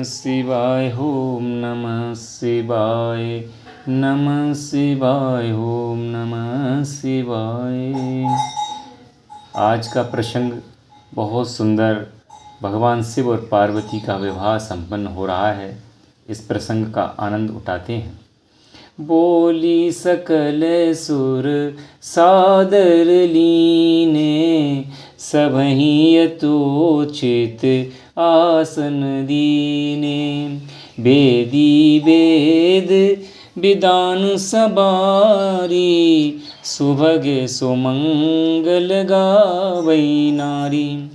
शिवाय, ओम नमः शिवाय, नमः शिवाय, ओम नमः शिवाय। आज का प्रसंग बहुत सुंदर। भगवान शिव और पार्वती का विवाह संपन्न हो रहा है। इस प्रसंग का आनंद उठाते हैं। बोली सकल सुर सादर लीने, सबहि यथोचित आसन दीने। वेदी वेद विदान सबारी, सुभग सुमंगल गावई नारी।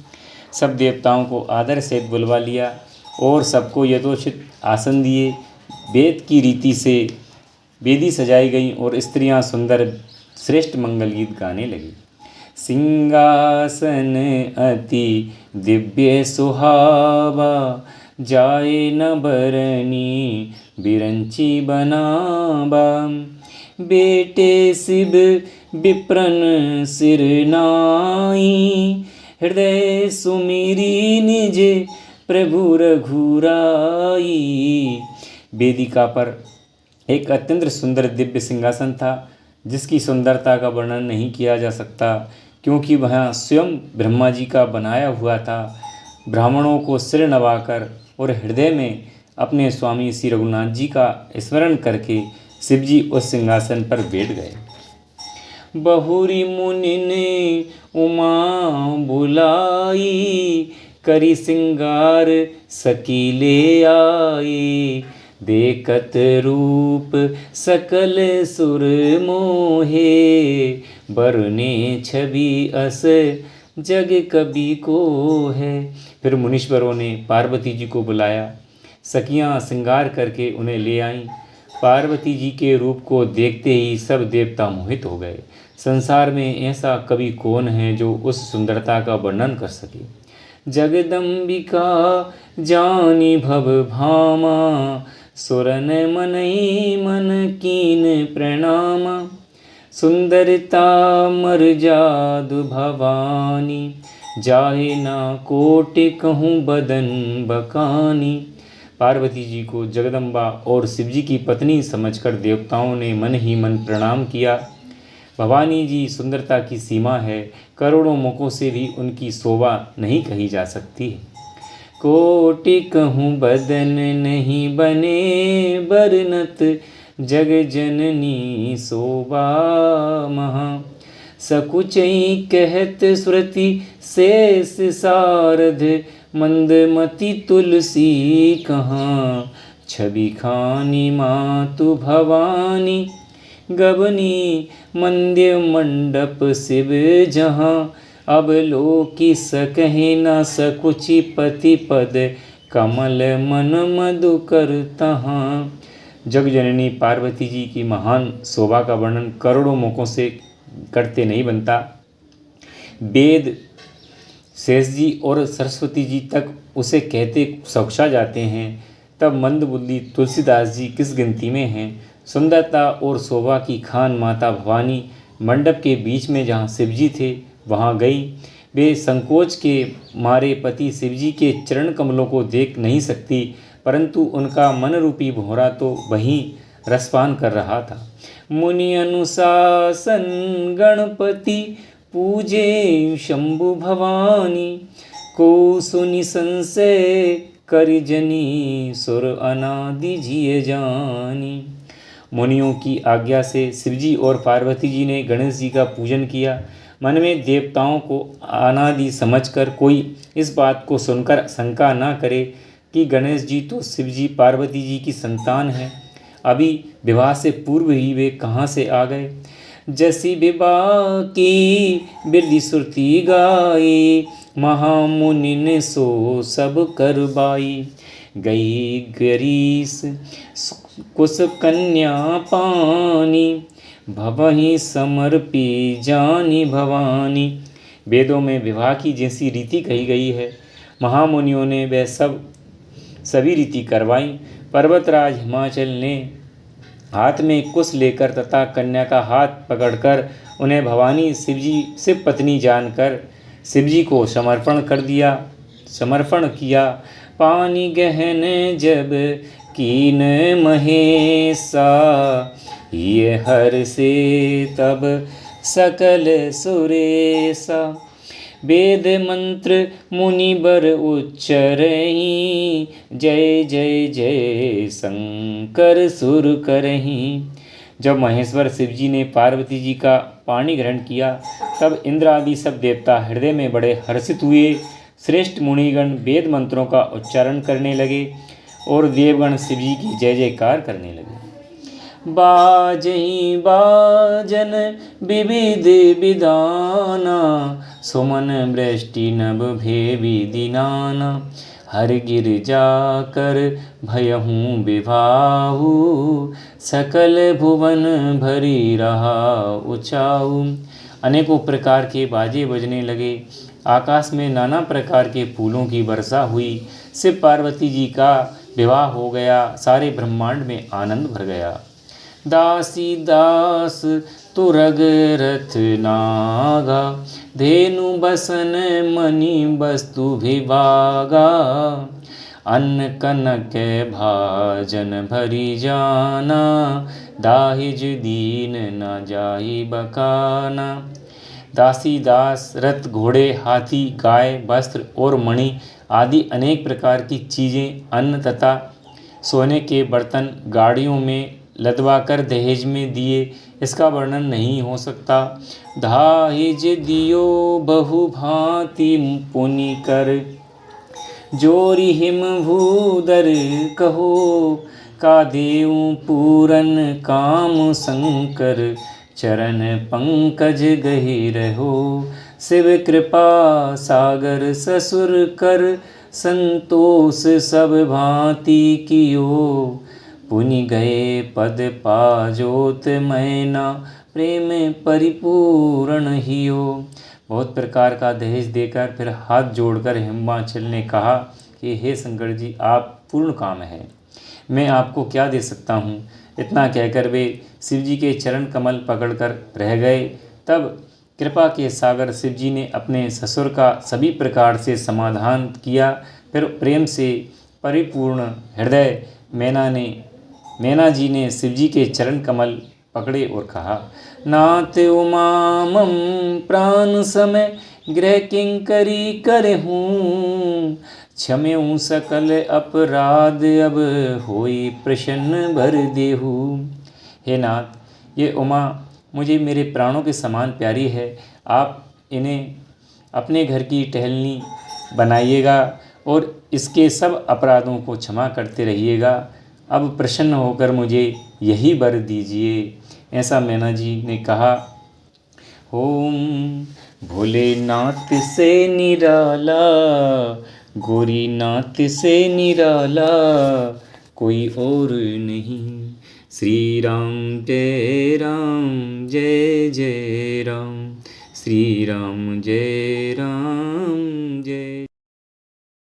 सब देवताओं को आदर से बुलवा लिया और सबको यथोचित आसन दिए। वेद की रीति से वेदी सजाई गई और स्त्रियां सुंदर श्रेष्ठ मंगल गीत गाने लगी। सिंहासन अति दिव्य सुहावा, जाए न बरनी बिरंची बनावा। बेटे शिव विप्रन सिर नाई, हृदय सुमिरी निज प्रभु रघुराई। वेदिका पर एक अत्यंत सुंदर दिव्य सिंहासन था, जिसकी सुंदरता का वर्णन नहीं किया जा सकता, क्योंकि वह स्वयं ब्रह्मा जी का बनाया हुआ था। ब्राह्मणों को सिर नवाकर और हृदय में अपने स्वामी श्री रघुनाथ जी का स्मरण करके शिव जी उस सिंहासन पर बैठ गए। बहुरी मुनि ने उमा बुलाई, करी सिंगार सकीले आए। देखत रूप सकल सुर मोहे, बरने छवि अस जग कवि को है। फिर मुनीश्वरों ने पार्वती जी को बुलाया। सखियां श्रृंगार करके उन्हें ले आईं। पार्वती जी के रूप को देखते ही सब देवता मोहित हो गए। संसार में ऐसा कवि कौन है जो उस सुंदरता का वर्णन कर सके। जगदम्बिका जानी भव भामा, सुरन मनई मन कीन प्रणामा। सुंदरता मर जादु भवानी, जाहे ना कोटि कहूँ बदन बकानी। पार्वती जी को जगदम्बा और शिवजी की पत्नी समझकर देवताओं ने मन ही मन प्रणाम किया। भवानी जी सुंदरता की सीमा है, करोड़ों मुखों से भी उनकी शोभा नहीं कही जा सकती। कोटि कहूँ बदन नहीं बने बरनत, जग जननी शोभा महा। सकुचई कहत श्रुति शेष सारद, मंदमती तुलसी कहाँ। छवि खानी मातु भवानी, गबनी मंद्य मंडप शिव जहाँ। अब लोकी सकहि न सकुचि पति पद, कमल मन मधुकर तहाँ। जग जननी पार्वती जी की महान शोभा का वर्णन करोड़ों मुखों से करते नहीं बनता। वेद शेष जी और सरस्वती जी तक उसे कहते सौक्षा जाते हैं, तब मंदबुद्धि तुलसीदास जी किस गिनती में हैं। सुंदरता और शोभा की खान माता भवानी मंडप के बीच में जहाँ शिवजी थे वहाँ गई। वे संकोच के मारे पति शिवजी के चरण कमलों को देख नहीं सकती, परंतु उनका मन रूपी भौरा तो वहीं रसपान कर रहा था। मुनि अनुशासन गणपति, पूजे शंभु भवानी। को सुनि संशय करि जनी, सुर अनादि जिय जानी। मुनियों की आज्ञा से शिवजी और पार्वती जी ने गणेश जी का पूजन किया। मन में देवताओं को अनादि समझकर कोई इस बात को सुनकर शंका ना करे कि गणेश जी तो शिवजी पार्वती जी की संतान हैं, अभी विवाह से पूर्व ही वे कहाँ से आ गए। जैसी विवाह की बिरदी सुरती गाई, महामुनि ने सो सब करवाई। गई गरीस कुश कन्या पानी, भवहि समर्पी जानी भवानी। वेदों में विवाह की जैसी रीति कही गई है, महामुनियों ने वह सभी रीति करवाई। पर्वतराज हिमाचल ने हाथ में कुश लेकर तथा कन्या का हाथ पकड़कर उन्हें भवानी शिव पत्नी जानकर शिवजी को समर्पण किया। पानी गहन जब कीन महेशा, ये हर से तब सकल सुरेशा। वेद मंत्र मुनिबर उच्चरहि, जय जय जय शंकर सुर करहि। जब महेश्वर शिवजी ने पार्वती जी का पाणी ग्रहण किया, तब इंद्र आदि सब देवता हृदय में बड़े हर्षित हुए। श्रेष्ठ मुनिगण वेद मंत्रों का उच्चारण करने लगे और देवगण शिवजी की जय जयकार करने लगे। बाजहि बाजन विविध विधाना, सुमन वृष्टि नभ भेवी दीनाना। हर गिर जाकर भयहूँ विभाहु, सकल भुवन भरी रहा उचाऊ। अनेकों प्रकार के बाजे बजने लगे, आकाश में नाना प्रकार के फूलों की वर्षा हुई। शिव पार्वती जी का विवाह हो गया, सारे ब्रह्मांड में आनंद भर गया। दासी दास तुरग रथ नागा, धेनु बसन मणि वस्तु विभागा। अन्न कनक भाजन भरी जाना, दाहिज दीन न जाहि बकाना। दासी दास रथ घोड़े हाथी गाय वस्त्र और मणि आदि अनेक प्रकार की चीज़ें, अन्न तथा सोने के बर्तन गाड़ियों में लदवाकर दहेज में दिए, इसका वर्णन नहीं हो सकता। दाहिज दियो बहु भांति पुनि कर, जोरी हिम भूदर कहो। का देऊं पूरन काम शंकर, चरण पंकज गहि रहो। शिव कृपा सागर ससुर कर, संतोष सब भांति कियो। पुनि गए पद पाजोत मैना, प्रेम परिपूर्ण हियो। बहुत प्रकार का दहेज देकर फिर हाथ जोड़कर हिमाचल ने कहा कि हे शंकर जी, आप पूर्ण काम है, मैं आपको क्या दे सकता हूँ। इतना कहकर वे शिवजी के चरण कमल पकड़कर रह गए। तब कृपा के सागर शिवजी ने अपने ससुर का सभी प्रकार से समाधान किया। फिर प्रेम से परिपूर्ण हृदय मैना जी ने शिवजी के चरण कमल पकड़े और कहा, नाथ उमामम प्राण समय, गृह किंकरी करहूँ। क्षम्यऊ सकल अपराध, अब होई प्रसन्न भर देहू। हे नाथ, ये उमा मुझे मेरे प्राणों के समान प्यारी है। आप इन्हें अपने घर की टहलनी बनाइएगा और इसके सब अपराधों को क्षमा करते रहिएगा। अब प्रसन्न होकर मुझे यही वर दीजिए। ऐसा मैना जी ने कहा। ओम भोलेनाथ से निराला, गौरीनाथ से निराला, कोई और नहीं। श्री राम जय राम, जय जय राम। श्री राम जय